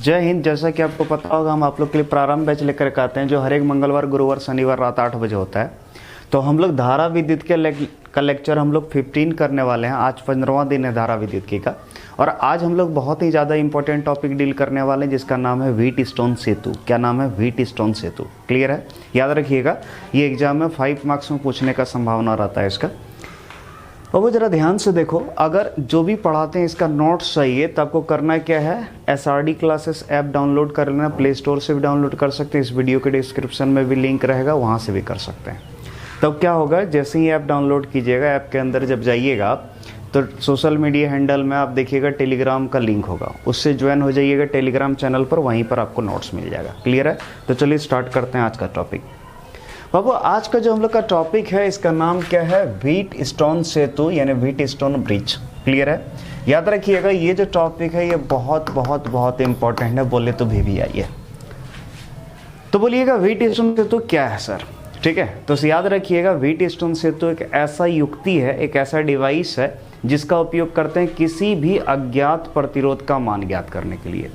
जय हिंद। जैसा कि आपको पता होगा, हम आप लोग के लिए प्रारंभ बैच लेकर के आते हैं जो हर एक मंगलवार, गुरुवार, शनिवार रात 8 बजे होता है। तो हम लोग धारा विद्युत का लेक्चर हम लोग 15 करने वाले हैं। आज 15वां दिन है धारा विद्युत की का, और आज हम लोग बहुत ही ज़्यादा इंपॉर्टेंट टॉपिक डील करने वाले हैं जिसका नाम है व्हीटस्टोन सेतु। क्या नाम है? व्हीटस्टोन सेतु। क्लियर है? याद रखिएगा, ये एग्जाम में 5 मार्क्स में पूछने का संभावना रहता है इसका। और वो ज़रा ध्यान से देखो, अगर जो भी पढ़ाते हैं इसका नोट्स चाहिए तो आपको करना क्या है, SRD क्लासेस ऐप डाउनलोड कर लेना। प्ले स्टोर से भी डाउनलोड कर सकते हैं, इस वीडियो के डिस्क्रिप्शन में भी लिंक रहेगा, वहाँ से भी कर सकते हैं। तब क्या होगा, जैसे ही ऐप डाउनलोड कीजिएगा, ऐप के अंदर जब जाइएगा आप तो सोशल मीडिया हैंडल में आप देखिएगा टेलीग्राम का लिंक होगा, उससे ज्वाइन हो जाइएगा टेलीग्राम चैनल पर, वहीं पर आपको नोट्स मिल जाएगा। क्लियर है? तो चलिए स्टार्ट करते हैं आज का टॉपिक। बाबू, आज का जो हम लोग का टॉपिक है इसका नाम क्या है? व्हीटस्टोन सेतु यानी व्हीटस्टोन ब्रिज। क्लियर है? याद रखिएगा, ये जो टॉपिक है ये बहुत बहुत बहुत इंपॉर्टेंट है, बोले तो भी आइए। तो बोलिएगा व्हीटस्टोन सेतु क्या है सर? ठीक है, तो याद रखिएगा, व्हीटस्टोन सेतु एक ऐसा युक्ति है, एक ऐसा डिवाइस है जिसका उपयोग करते हैं किसी भी अज्ञात प्रतिरोध का मान ज्ञात करने के लिए।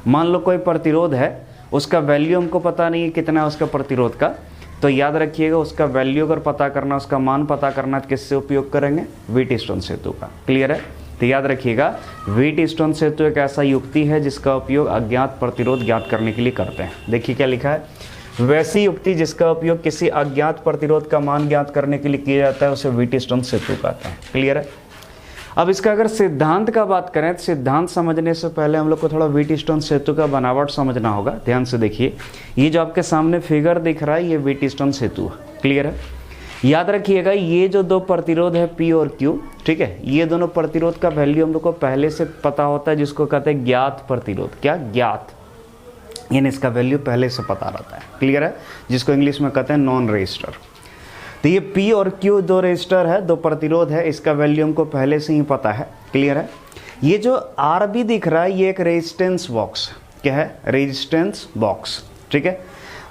मान लो कोई प्रतिरोध है, उसका वैल्यू हमको पता नहीं है कितना है उसका प्रतिरोध का, तो याद रखिएगा उसका वैल्यू अगर पता करना, उसका मान पता करना, तो किससे उपयोग करेंगे? व्हीटस्टोन सेतु का। क्लियर है? तो याद रखिएगा, व्हीटस्टोन सेतु एक ऐसा युक्ति है जिसका उपयोग अज्ञात प्रतिरोध ज्ञात करने के लिए करते हैं। देखिए क्या लिखा है, वैसी युक्ति जिसका उपयोग किसी अज्ञात प्रतिरोध का मान ज्ञात करने के लिए किया जाता है उसे व्हीटस्टोन सेतु कहते हैं। क्लियर है? अब इसका अगर सिद्धांत का बात करें तो सिद्धांत समझने से पहले हम लोग को थोड़ा व्हीटस्टोन सेतु का बनावट समझना होगा। ध्यान से देखिए, ये जो आपके सामने फिगर दिख रहा है ये व्हीटस्टोन सेतु है। क्लियर है? याद रखिएगा, ये जो दो प्रतिरोध है P और Q, ठीक है, ये दोनों प्रतिरोध का वैल्यू हम लोग को पहले से पता होता है, जिसको कहते हैं ज्ञात प्रतिरोध। क्या? ज्ञात, यानी इसका वैल्यू पहले से पता रहता है। क्लियर है? जिसको इंग्लिश में कहते हैं नॉन रेजिस्टर। तो ये P और Q दो रेजिस्टर है, दो प्रतिरोध है, इसका वैल्यू हमको पहले से ही पता है। क्लियर है? ये जो RB दिख रहा है ये एक रेजिस्टेंस बॉक्स। क्या है? Resistance box. ठीक है,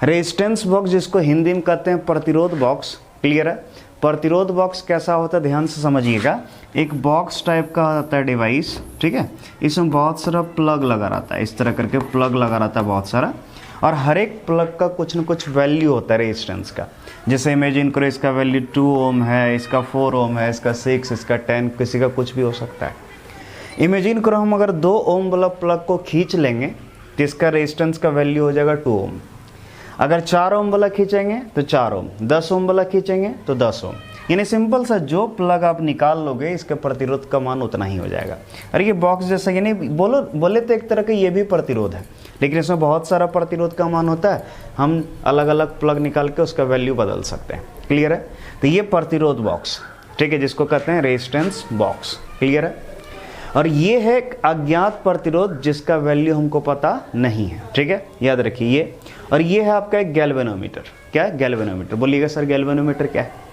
रेजिस्टेंस बॉक्स जिसको हिंदी में कहते हैं प्रतिरोध बॉक्स। क्लियर है? प्रतिरोध बॉक्स कैसा होता है, ध्यान से समझिएगा। एक बॉक्स टाइप का होता है डिवाइस, ठीक है, इसमें बहुत सारा प्लग लगा रहता है, इस तरह करके प्लग लगा रहता है बहुत सारा, और हर एक प्लग का कुछ न कुछ वैल्यू होता है रेजिस्टेंस का। जैसे इमेजिन करो इसका वैल्यू 2 ओम है, इसका 4 ओम है, इसका 6, इसका 10, किसी का कुछ भी हो सकता है। इमेजिन करो हम अगर 2 ओम वाला प्लग को खींच लेंगे तो इसका रेजिस्टेंस का वैल्यू हो जाएगा 2 ओम। अगर 4 ओम वाला खींचेंगे तो 4 ओम, 10 ओम वाला खींचेंगे तो 10 ओम। यानी सिंपल सा जो प्लग आप निकाल लोगे इसके प्रतिरोध का मान उतना ही हो जाएगा। अरे ये बॉक्स जैसा, यानी बोले तो एक तरह का ये भी प्रतिरोध है, लेकिन इसमें बहुत सारा प्रतिरोध का मान होता है, हम अलग अलग प्लग निकाल के उसका वैल्यू बदल सकते हैं। क्लियर है? तो ये प्रतिरोध बॉक्स, ठीक है, जिसको कहते हैं रेजिस्टेंस बॉक्स। क्लियर है? और ये है एक अज्ञात प्रतिरोध जिसका वैल्यू हमको पता नहीं है। ठीक है, याद रखिए ये। और ये है आपका एक गैल्वेनोमीटर। क्या है? गैल्वेनोमीटर। बोलिएगा सर गैल्वेनोमीटर क्या है?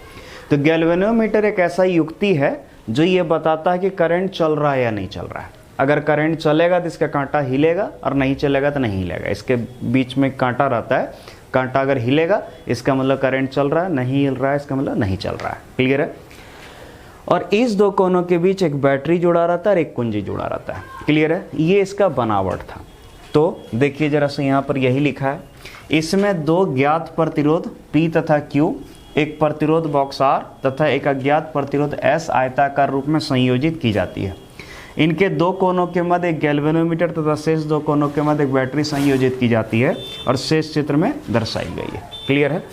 तो गैल्वेनोमीटर एक ऐसा युक्ति है जो ये बताता है कि करंट चल रहा है या नहीं चल रहा है। अगर करंट चलेगा तो इसका कांटा हिलेगा, और नहीं चलेगा तो नहीं हिलेगा। इसके बीच में कांटा रहता है, कांटा अगर हिलेगा इसका मतलब करंट चल रहा है, नहीं हिल रहा है इसका मतलब नहीं चल रहा है। क्लियर है? और इस दो कोनों के बीच एक बैटरी जुड़ा रहता है और एक कुंजी जुड़ा रहता है। क्लियर है? ये इसका बनावट था। तो देखिए जरा से यहाँ पर यही लिखा है, इसमें दो ज्ञात प्रतिरोध P तथा Q, एक प्रतिरोध बॉक्स R तथा एक अज्ञात प्रतिरोध S आयताकार रूप में संयोजित की जाती है। इनके दो कोनों के मध्य एक गैल्वेनोमीटर तथा शेष दो कोनों के मध्य एक बैटरी संयोजित की जाती है और शेष चित्र में दर्शाई गई है। क्लियर है?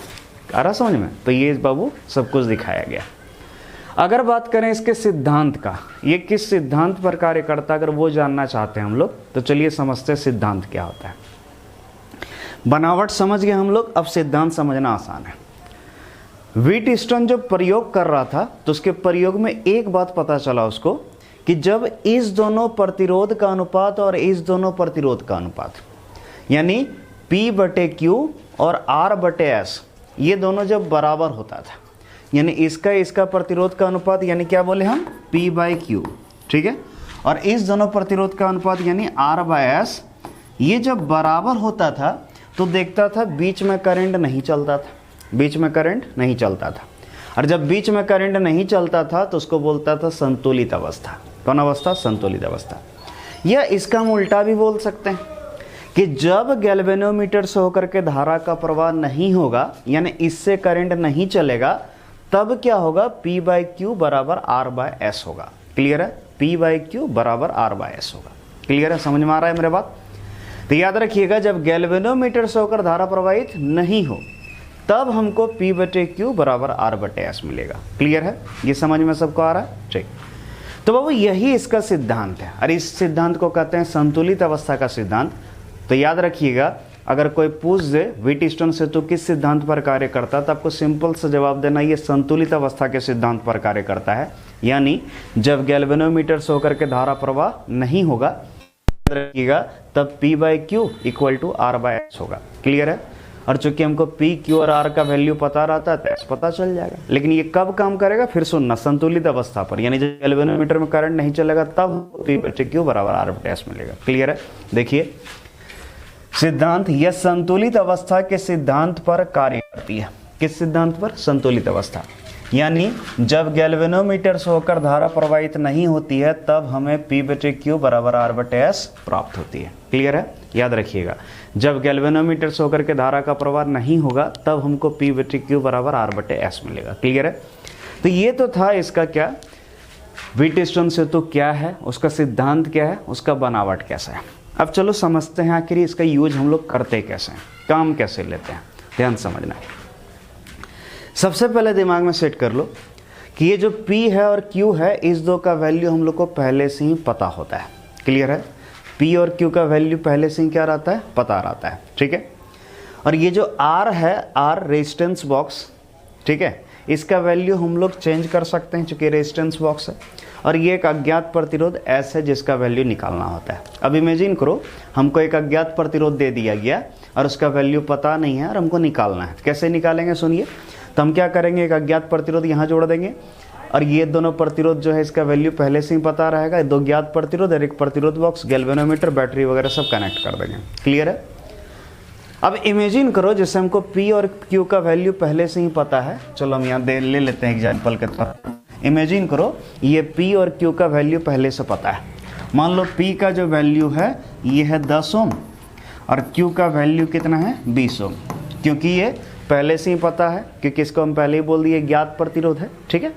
आ रहा समझ में? तो ये बाबू सब कुछ दिखाया गया। अगर बात करें इसके सिद्धांत का, ये किस सिद्धांत पर कार्य करता है, अगर वो जानना चाहते हैं हम लोग, तो चलिए समझते हैं सिद्धांत क्या होता है। बनावट समझ गए हम लोग, अब सिद्धांत समझना आसान है। व्हीटस्टोन जब प्रयोग कर रहा था तो उसके प्रयोग में एक बात पता चला उसको कि जब इस दोनों प्रतिरोध का अनुपात और इस दोनों प्रतिरोध का अनुपात, यानी P/Q और R/S, ये दोनों जब बराबर होता था, यानी इसका प्रतिरोध का अनुपात, यानी क्या बोले हम, P/Q, ठीक है, और इस दोनों प्रतिरोध का अनुपात यानी R/S, ये जब बराबर होता था तो देखता था बीच में करंट नहीं चलता था, बीच में करंट नहीं चलता था। और जब बीच में करंट नहीं चलता था तो उसको बोलता था संतुलित अवस्था। कौन अवस्था? संतुलित अवस्था। या इसका हम उल्टा भी बोल सकते हैं, कि जब गैल्वेनोमीटर से होकर के धारा का प्रवाह नहीं होगा, यानी इससे करंट नहीं चलेगा, तब क्या होगा, P बाई क्यू बराबर R बाय एस होगा। क्लियर है, P बाई क्यू बराबर R बाय एस होगा। क्लियर है, समझ में आ रहा है मेरे बात? तो याद रखिएगा, जब गैल्वेनोमीटर से होकर धारा प्रवाहित नहीं हो तब हमको P बटे क्यू बराबर R बटे एस मिलेगा। क्लियर है, ये समझ में सबको आ रहा है? ठीक, तो बाबू यही इसका सिद्धांत है, और इस सिद्धांत को कहते हैं संतुलित अवस्था का सिद्धांत। तो याद रखिएगा, अगर कोई पूछ दे व्हीटस्टोन सेतु किस सिद्धांत पर कार्य करता है, तो आपको सिंपल से जवाब देना, ये संतुलित अवस्था के सिद्धांत पर कार्य करता है। यानी जब गैल्वेनोमीटर से होकर के धारा प्रवाह नहीं होगा, याद रखिएगा, तब P by Q equal to R by S होगा। क्लियर है, और चूंकि हमको P, Q और R का वैल्यू पता रहता है तो एस पता चल जाएगा। लेकिन ये कब काम करेगा, फिर सुनना, संतुलित अवस्था पर, यानी जब गैल्वेनोमीटर में करंट नहीं चलेगा तब P बटे क्यू बराबर R बटे एस मिलेगा। क्लियर है, देखिए सिद्धांत, यह संतुलित अवस्था के सिद्धांत पर कार्य करती है। किस सिद्धांत पर? संतुलित अवस्था। यानी जब गैल्वेनोमीटर से होकर धारा प्रवाहित नहीं होती है तब हमें P बटे क्यू बराबर R बटे एस प्राप्त होती है। क्लियर है, याद रखिएगा, जब गैल्वेनोमीटर से होकर के धारा का प्रवाह नहीं होगा तब हमको P बटे क्यू बराबर R बटे एस मिलेगा। क्लियर है, तो ये तो था इसका क्या, व्हीटस्टोन सेतु क्या है, उसका सिद्धांत क्या है, उसका बनावट कैसा है। अब चलो समझते हैं आखिर इसका यूज हम लोग करते कैसे हैं, काम कैसे लेते हैं। ध्यान समझना है, सबसे पहले दिमाग में सेट कर लो कि ये जो P है और Q है, इस दो का वैल्यू हम लोग को पहले से ही पता होता है। क्लियर है, P और Q का वैल्यू पहले से ही क्या रहता है, पता रहता है। ठीक है, और ये जो R है, R रेजिस्टेंस बॉक्स, ठीक है, इसका वैल्यू हम लोग चेंज कर सकते हैं चूंकि रेजिस्टेंस बॉक्स है। और ये एक अज्ञात प्रतिरोध S है जिसका वैल्यू निकालना होता है। अब इमेजिन करो, हमको एक अज्ञात प्रतिरोध दे दिया गया और उसका वैल्यू पता नहीं है और हमको निकालना है। कैसे निकालेंगे सुनिए, तो हम क्या करेंगे, एक अज्ञात प्रतिरोध यहाँ जोड़ देंगे और ये दोनों प्रतिरोध जो है इसका वैल्यू पहले से ही पता रहेगा। दो ज्ञात प्रतिरोध और एक प्रतिरोध बॉक्स, गैल्वेनोमीटर, बैटरी वगैरह सब कनेक्ट कर देंगे। क्लियर है, अब इमेजिन करो जैसे हमको P और Q का वैल्यू पहले से ही पता है। चलो हम यहाँ ले लेते हैं एग्जाम्पल के तौर पर। इमेजिन करो ये P और Q का वैल्यू पहले से पता है। मान लो P का जो वैल्यू है ये है 10 ओम और Q का वैल्यू कितना है, 20 ओम, क्योंकि ये पहले से ही पता है, क्योंकि इसको हम पहले ही बोल दिए ज्ञात प्रतिरोध है। ठीक है,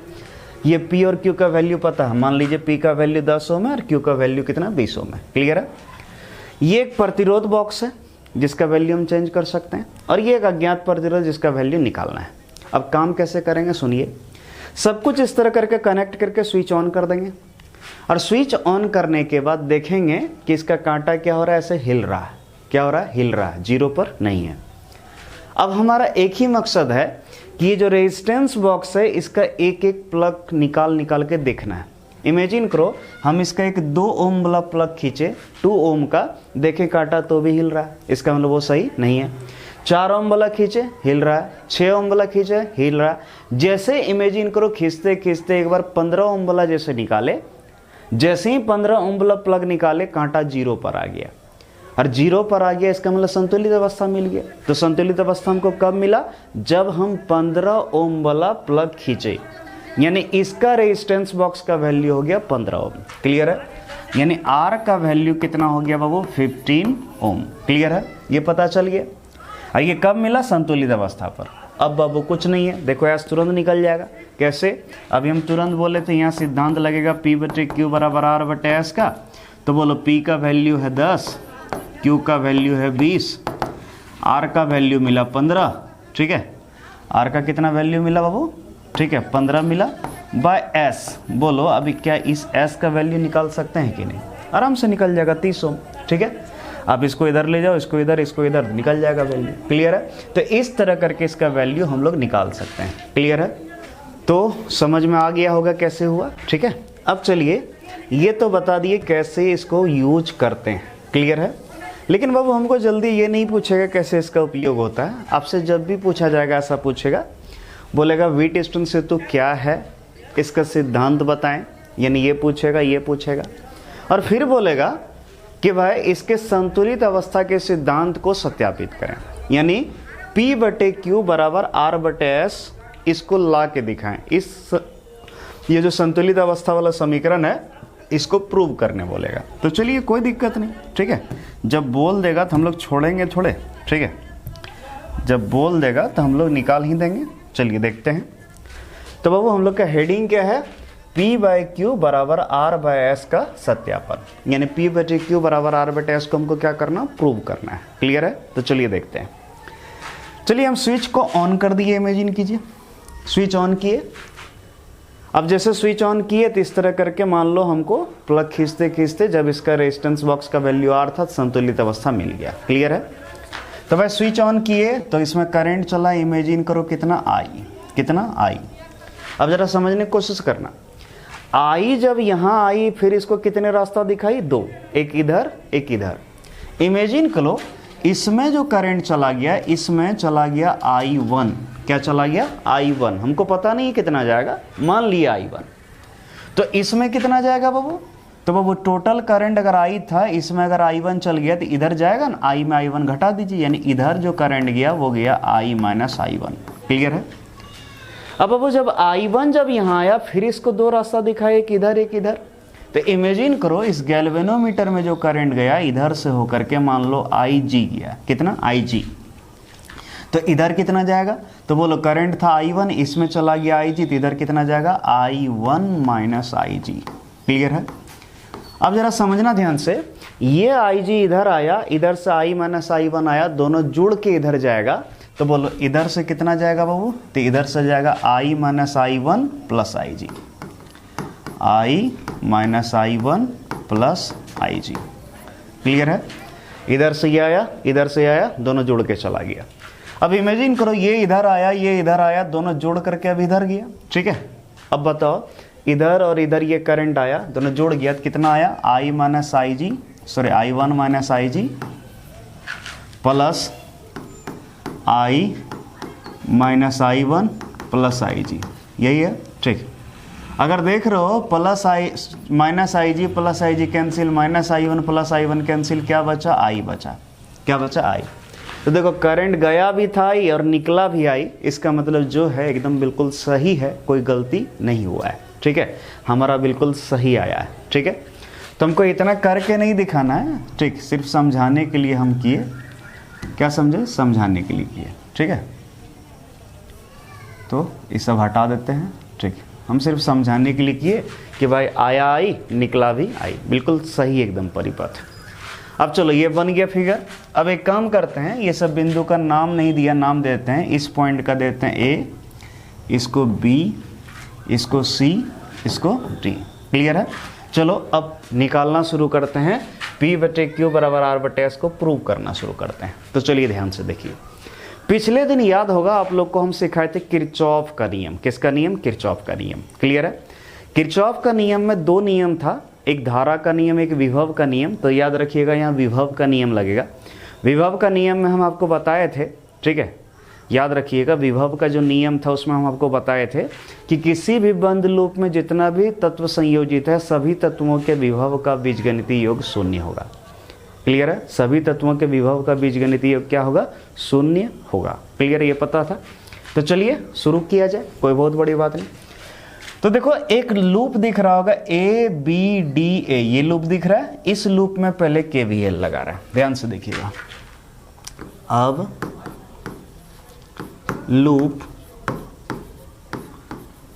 ये P और Q का वैल्यू पता है। मान लीजिए P का वैल्यू 10 ओम है और Q का वैल्यू कितना, 20 ओम है। क्लियर है, ये एक प्रतिरोध बॉक्स है जिसका वैल्यू हम चेंज कर सकते हैं, और ये एक अज्ञात प्रतिरोध जिसका वैल्यू निकालना है। अब काम कैसे करेंगे सुनिए, सब कुछ इस तरह करके कनेक्ट करके स्विच ऑन कर देंगे, और स्विच ऑन करने के बाद देखेंगे कि इसका कांटा क्या हो रहा है, ऐसे हिल रहा है। क्या हो रहा है, हिल रहा है, जीरो पर नहीं है। अब हमारा एक ही मकसद है कि ये जो रेजिस्टेंस बॉक्स है इसका एक एक प्लग निकाल के देखना है। इमेजिन करो हम इसका एक 2 ओम वाला प्लग खींचे, 2 ओम का, देखें कांटा तो भी हिल रहा है, इसका मतलब वो सही नहीं है। 4 ओम वाला खींचे, हिल रहा है। 6 ओम वाला खींचे, हिल रहा है। जैसे इमेजिन करो खींचते खींचते एक बार 15 ओम वाला जैसे निकाले, जैसे ही 15 ओम वाला प्लग निकाले कांटा जीरो पर आ गया, और जीरो पर आ गया इसका मतलब संतुलित अवस्था मिल गया। तो संतुलित अवस्था हमको कब मिला, जब हम 15 ओम वाला प्लग खींचे, यानी इसका रेजिस्टेंस बॉक्स का वैल्यू हो गया 15 ओम। क्लियर है, यानी R का वैल्यू कितना हो गया बाबू, 15 ओम। क्लियर है, ये पता चल गया। और ये कब मिला, संतुलित अवस्था पर। अब बाबू कुछ नहीं है, देखो ऐसा तुरंत निकल जाएगा। कैसे, अभी हम तुरंत बोले तो यहाँ सिद्धांत लगेगा P बटे Q बराबर R बटे एस का। तो बोलो P का वैल्यू है 10, Q का वैल्यू है 20, R का वैल्यू मिला 15। ठीक है, R का कितना वैल्यू मिला बाबू, ठीक है 15 मिला, बाय S। बोलो अभी क्या इस S का वैल्यू निकाल सकते हैं कि नहीं, आराम से निकल जाएगा 30 ओम। ठीक है, अब इसको इधर ले जाओ, इसको इधर निकल जाएगा वैल्यू। क्लियर है, तो इस तरह करके इसका वैल्यू हम लोग निकाल सकते हैं। क्लियर है, तो समझ में आ गया होगा कैसे हुआ। ठीक है, अब चलिए ये तो बता दिए कैसे इसको यूज करते हैं। क्लियर है, लेकिन बाबू हमको जल्दी ये नहीं पूछेगा कैसे इसका उपयोग होता है। आपसे जब भी पूछा जाएगा ऐसा पूछेगा, बोलेगा व्हीटस्टोन सेतु क्या है, इसका सिद्धांत बताएं, यानी ये पूछेगा और फिर बोलेगा कि भाई इसके संतुलित अवस्था के सिद्धांत को सत्यापित करें, यानी P बटे Q बराबर R बटे S, इसको ला के दिखाएं। ये जो संतुलित अवस्था वाला समीकरण है इसको प्रूव करने बोलेगा। तो चलिए कोई दिक्कत नहीं, ठीक है। जब बोल देगा तो हम लोग छोड़ेंगे थोड़े, ठीक है। जब बोल देगा तो हम लोग निकाल ही देंगे। चलिए देखते हैं। तो बाबू हम लोग का हेडिंग क्या है, P/Q बराबर R/S का सत्यापन, यानी P/Q बराबर R/S को हमको क्या करना, प्रूव करना है। क्लियर है? तो चलिए देखते हैं। चलिए हम स्विच को ऑन कर दिए, इमेजिन कीजिए स्विच ऑन किए। अब जैसे स्विच ऑन किए तो इस तरह करके मान लो हमको प्लग खींचते खींचते जब इसका रेजिस्टेंस बॉक्स का वैल्यू R था, संतुलित अवस्था मिल गया। क्लियर है? तो भाई स्विच ऑन किए तो इसमें करंट चला, इमेजिन करो कितना I, कितना I। अब जरा समझने की कोशिश करना, I जब यहाँ आई फिर इसको कितने रास्ता दिखाई, दो, एक इधर एक इधर। इमेजिन करो इसमें जो करंट चला गया, इसमें चला गया I1। क्या चला गया, I1। हमको पता नहीं कितना जाएगा, मान लिया I1। तो इसमें कितना जाएगा बाबू, तो बाबू टोटल करंट अगर I था, इसमें अगर I1 चल गया तो इधर जाएगा ना, I में I1 घटा दीजिए, यानी इधर जो करंट गया वो गया I माइनस I1। क्लियर है? अब बाबू जब I1 जब यहाँ आया फिर इसको दो रास्ता दिखाया, एक इधर एक इधर। तो इमेजिन करो इस गैल्वेनोमीटर में जो करंट गया इधर से होकर के मान लो IG गया, कितना IG। तो इधर कितना जाएगा, तो बोलो करंट था I1, इसमें चला गया IG, तो इधर कितना जाएगा I1 माइनस IG। क्लियर है? अब जरा समझना ध्यान से, ये IG इधर आया, इधर से I माइनस I1 आया, दोनों जुड़ के इधर जाएगा। तो बोलो इधर से कितना जाएगा बाबू, तो इधर से जाएगा I minus I1 plus IG, I minus I1 plus IG। Clear है? इधर से ये आया, इधर से आया, दोनों जुड़ के चला गया। अब इमेजिन करो ये इधर आया, ये इधर आया, दोनों जोड़ करके अब इधर गया। ठीक है? अब बताओ इधर और इधर ये करंट आया, दोनों जोड़ गया तो कितना आया, I minus IG, sorry I1 minus IG plus I minus I1 plus IG। यही है? ठीक। अगर देख रहे हो plus I minus IG plus IG cancel, minus I1 plus I1 cancel, क्या बचा, I बचा। क्या बचा, I। तो देखो करंट गया भी था I और निकला भी I, इसका मतलब जो है एकदम बिल्कुल सही है, कोई गलती नहीं हुआ है। ठीक है? हमारा बिल्कुल सही आया है। ठीक है? तो हमको इतना करके नहीं दिखाना है, ठीक, सिर्फ समझाने के लिए हम किए। क्या समझे, समझाने के लिए किए। ठीक है? तो ये सब हटा देते हैं। ठीक, हम सिर्फ समझाने के लिए किए कि भाई आया I, निकला भी I, बिल्कुल सही एकदम परिपथ। अब चलो ये बन गया फिगर। अब एक काम करते हैं, ये सब बिंदु का नाम नहीं दिया, नाम देते हैं। इस पॉइंट का देते हैं A, इसको B, इसको C, इसको D। क्लियर है? चलो अब निकालना शुरू करते हैं, P/Q बराबर R/S को प्रूव करना शुरू करते हैं। तो चलिए ध्यान से देखिए, पिछले दिन याद होगा आप लोग को हम सिखाए थे किरचॉफ का नियम। किसका नियम, किरचॉफ का नियम। क्लियर है? किरचॉफ का नियम में दो नियम था, एक धारा का नियम, एक विभव का नियम। तो याद रखिएगा यहाँ विभव का नियम लगेगा। विभव का नियम में हम आपको बताए थे, ठीक है, याद रखिएगा विभव का जो नियम था उसमें हम आपको बताए थे कि किसी भी बंद लूप में जितना भी तत्व संयोजित है सभी तत्वों के विभव का बीजगणितीय योग शून्य होगा। क्लियर है? सभी तत्वों के विभव का बीजगणितीय योग क्या होगा, शून्य होगा। क्लियर है? ये पता था। तो चलिए शुरू किया जाए, कोई बहुत बड़ी बात नहीं। तो देखो एक लूप दिख रहा होगा ABDA, ये लूप दिख रहा है। इस लूप में पहले KVL लगा रहा है, ध्यान से देखिएगा। अब लूप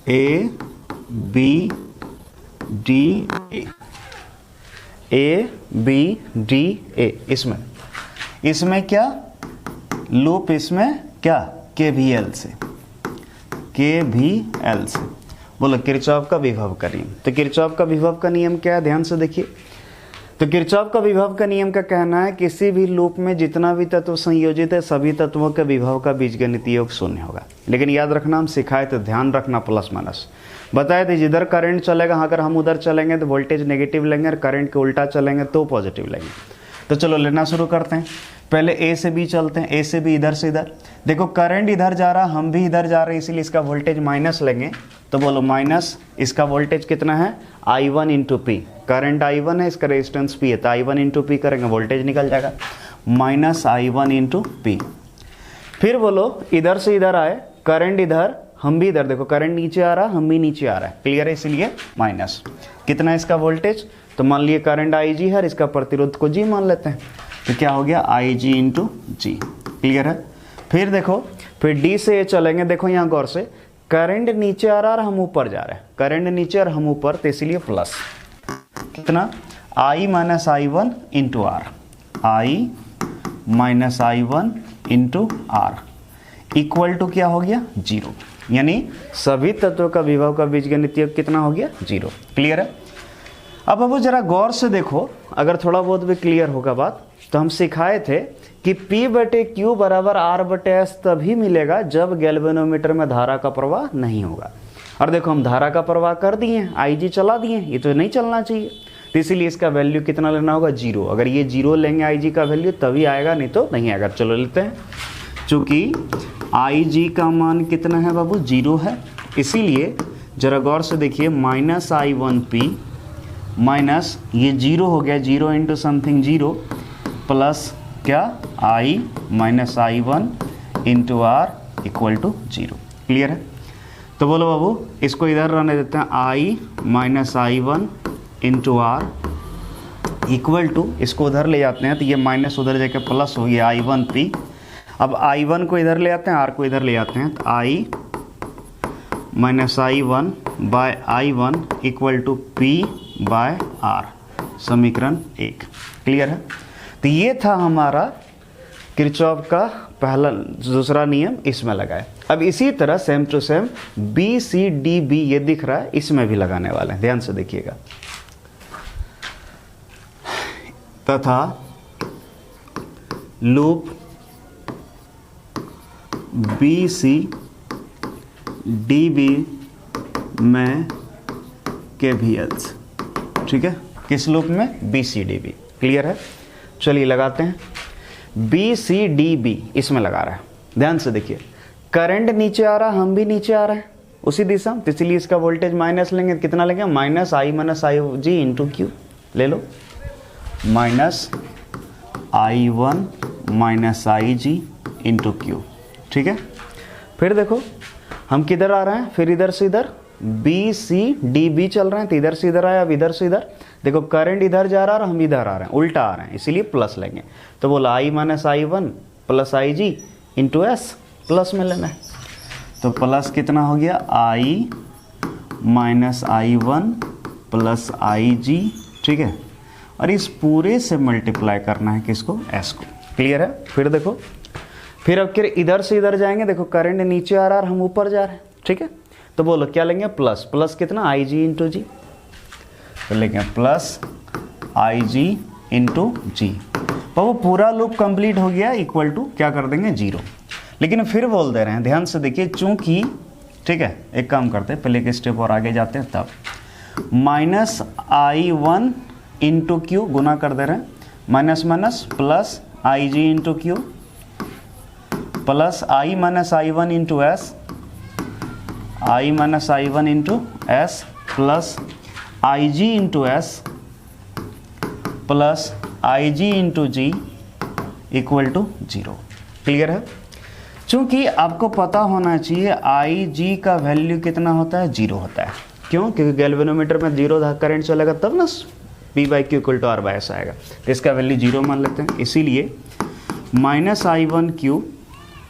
ABDA, इसमें क्या लूप, इसमें क्या KVL से, KVL से बोलो किरचॉफ का विभव का नियम। तो किरचॉफ का विभव का नियम क्या है, ध्यान से देखिए। तो किरचॉफ का विभव का नियम का कहना है किसी भी लूप में जितना भी तत्व संयोजित है सभी तत्वों के विभव का बीजगणितीय योग शून्य होगा। लेकिन याद रखना, हम सिखाए तो ध्यान रखना, प्लस माइनस बताए थे। जिधर करंट चलेगा अगर हम उधर चलेंगे तो वोल्टेज नेगेटिव लेंगे, और करंट के उल्टा चलेंगे तो पॉजिटिव लेंगे। तो चलो लेना शुरू करते हैं। पहले A से B चलते हैं, A से B, इधर से इधर। देखो करंट इधर जा रहा, हम भी इधर जा रहे हैं, इसीलिए इसका वोल्टेज माइनस लेंगे। तो बोलो माइनस, इसका वोल्टेज कितना है, I1 into P। Current I1 है, इसका रेजिस्टेंस P है, तो I1 इंटू P करेंगे, वोल्टेज निकल जाएगा माइनस I1 इंटू P। फिर बोलो इधर से इधर आए, करंट इधर, हम भी इधर देखो, करंट नीचे आ रहा है, हम भी नीचे आ रहा है, क्लियर है, इसलिए माइनस। कितना है इसका वोल्टेज, तो मान लिए करंट आई जी है, इसका प्रतिरोध को जी मान लेते हैं, तो क्या हो गया आई जी इंटू जी, क्लियर है। फिर देखो, फिर डी से चलेंगे, देखो यहाँ गौर से, करंट नीचे आ रहा है और हम ऊपर जा रहे हैं, करंट नीचे और हम ऊपर, तो इसलिए प्लस कितना I minus I one into R, I minus I one into R equal to क्या हो गया, जीरो। यानी सभी तत्वों का विभव का बीजगणितीय कितना हो गया, जीरो, क्लियर है। अब जरा गौर से देखो, अगर थोड़ा बहुत भी क्लियर होगा बात, तो हम सिखाए थे कि P बटे Q बराबर R बटे S तभी मिलेगा जब गैल्वेनोमीटर में धारा का प्रवाह नहीं होगा। और देखो हम धारा का प्रवाह कर दिए, IG चला दिए, ये तो नहीं चलना चाहिए, तो इसीलिए इसका वैल्यू कितना लेना होगा, जीरो। अगर ये जीरो लेंगे IG का वैल्यू तभी आएगा, नहीं तो नहीं आएगा। चलो लेते हैं, चूँकि IG का मान कितना है बाबू, जीरो है, इसीलिए जरा गौर से देखिए, minus I one P minus ये जीरो हो गया, zero into something zero, plus क्या I minus I one into R equal to zero, clear है। तो बोलो बाबू, इसको इधर रहने देते हैं, I minus I one into R equal to, इसको उधर ले जाते हैं, तो ये माइनस उधर जाके प्लस हो गया आई वन पी। अब आई वन को इधर ले आते हैं, आर को इधर ले आते हैं, तो I minus I one by I one equal to P by R, समीकरण 1, क्लियर है। तो ये था हमारा किरचॉफ का पहला दूसरा नियम, इसमें लगाए। अब इसी तरह same to same B C D B ये दिख रहा है, इसमें भी लगाने वाले हैं, ध्यान से देखिएगा। तथा loop B C D B में केवीएल्स, ठीक है, किस लूप में, B C D B, clear है। चलिए लगाते हैं, बी सी डी बी इसमें लगा रहा है, ध्यान से देखिए, करंट नीचे आ रहा, हम भी नीचे आ रहे हैं उसी दिशा, तो इसलिए इसका वोल्टेज माइनस लेंगे, कितना लेंगे, minus I G into Q ले लो, minus I one minus I G into Q, ठीक है। फिर देखो हम किधर आ रहे हैं, फिर इधर से इधर बी सी डी बी चल रहे हैं, तो इधर से इधर आया, अब इधर से इधर देखो, करंट इधर जा रहा है और हम इधर आ रहे हैं, उल्टा आ रहे हैं, इसीलिए प्लस लेंगे। तो बोला I minus I one plus I G into S, plus में लेना है, तो प्लस कितना हो गया, I minus I one plus I G, ठीक है, और इस पूरे से मल्टीप्लाई करना है किसको, एस को, क्लियर है। फिर देखो, फिर अब इधर से इधर जाएंगे, देखो करंट नीचे आ रहा है और हम ऊपर जा रहे हैं, ठीक है, तो बोलो क्या लेंगे, प्लस, प्लस कितना, आई जी इंटू जी, तो लेंगे प्लस आई जी इंटू जी, तो वो पूरा लूप कंप्लीट हो गया, इक्वल टू क्या कर देंगे, जीरो। लेकिन फिर बोल दे रहे हैं, ध्यान से देखिए, चूंकि, ठीक है, एक काम करते हैं, पहले एक स्टेप और आगे जाते हैं, तब minus I one into Q गुना कर दे रहे हैं, minus minus plus I G into Q plus I minus I one into S, I minus I one into S plus I G into S plus I G into G equal to zero, clear है। चूंकि आपको पता होना चाहिए आई जी का value कितना होता है, जीरो होता है, क्यों, क्योंकि गैल्वेनोमीटर में जीरो करंट चलेगा तब ना P by Q equal to R by S आएगा, तो इसका वैल्यू जीरो मान लेते हैं, इसीलिए minus I one Q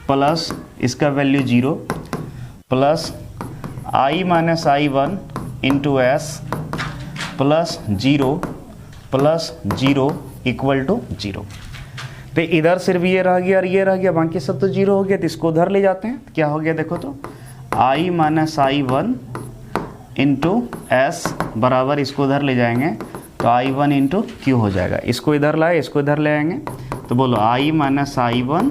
plus इसका value zero plus I minus I one into S plus zero equal to zero. तो इधर सिर्फ ये रह गया और ये रह गया, बाकी सब तो जीरो हो गया, तो इसको उधर ले जाते हैं, क्या हो गया देखो, तो I minus I one into S बराबर, इसको उधर ले जाएंगे तो आई वन इंटू क्यू हो जाएगा, इसको इधर लाए, इसको इधर ले आएंगे, तो बोलो आई माइनस आई वन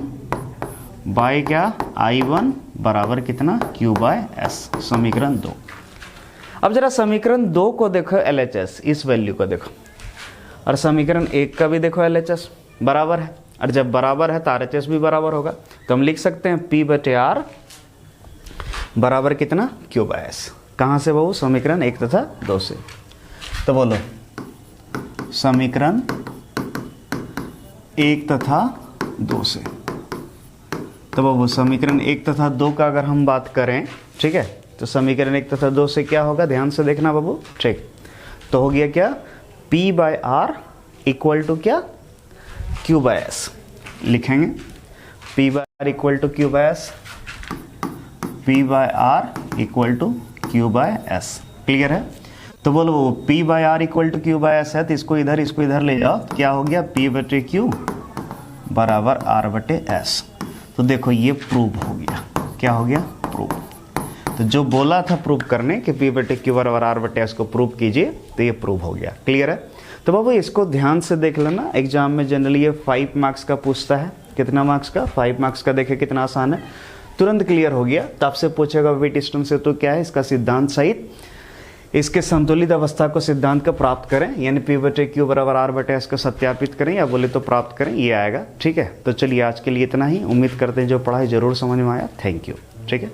बाय क्या, आई वन बराबर कितना, क्यू बाय एस, समीकरण 2। अब जरा समीकरण 2 को देखो LHS, इस वैल्यू को देखो, और समीकरण 1 का भी देखो LHS बराबर है, और जब बराबर है तो RHS भी बराबर होगा, तो हम लिख सकते हैं P बटे R बराबर कितना, Q बाय S। कहाँ से बहु, समीकरण 1 तथा 2 से। तो बोलो समीकरण 1 तथा 2 से, तो बाबू समीकरण 1 तथा 2 का अगर हम बात करें, ठीक है, तो समीकरण 1 तथा 2 से क्या होगा, ध्यान से देखना बाबू, ठीक। तो हो गया क्या, P/R इक्वल टू क्या, Q/S लिखेंगे, P/R equal to Q/S, P/R equal to Q/S। Clear है? तो बोलो P/R इक्वल टू Q/S है, तो इसको इधर ले जाओ, क्या हो गया, P/Q बराबर R/S। तो देखो ये प्रूव हो गया, क्या हो गया, प्रूव। तो जो बोला था प्रूव करने कि P/Q बराबर R/S को प्रूव कीजिए, तो ये प्रूव हो गया। क्लियर है? तो बाबू इसको ध्यान से देख लेना, एग्जाम में जनरली ये 5 मार्क्स का पूछता है। कितना मार्क्स का, 5 मार्क्स का। देखे कितना आसान है, तुरंत क्लियर हो गया। तो आपसे पूछेगा वेटस्टोन से तो क्या है, इसका सिद्धांत सहित इसके संतुलित अवस्था को सिद्धांत का प्राप्त करें, यानी P/Q बराबर R/S को सत्यापित करें, या बोले तो प्राप्त करें, ये आएगा। ठीक है, तो चलिए आज के लिए इतना ही। उम्मीद करते हैं जो पढ़ाई जरूर समझ में आया। Thank you. ठीक है।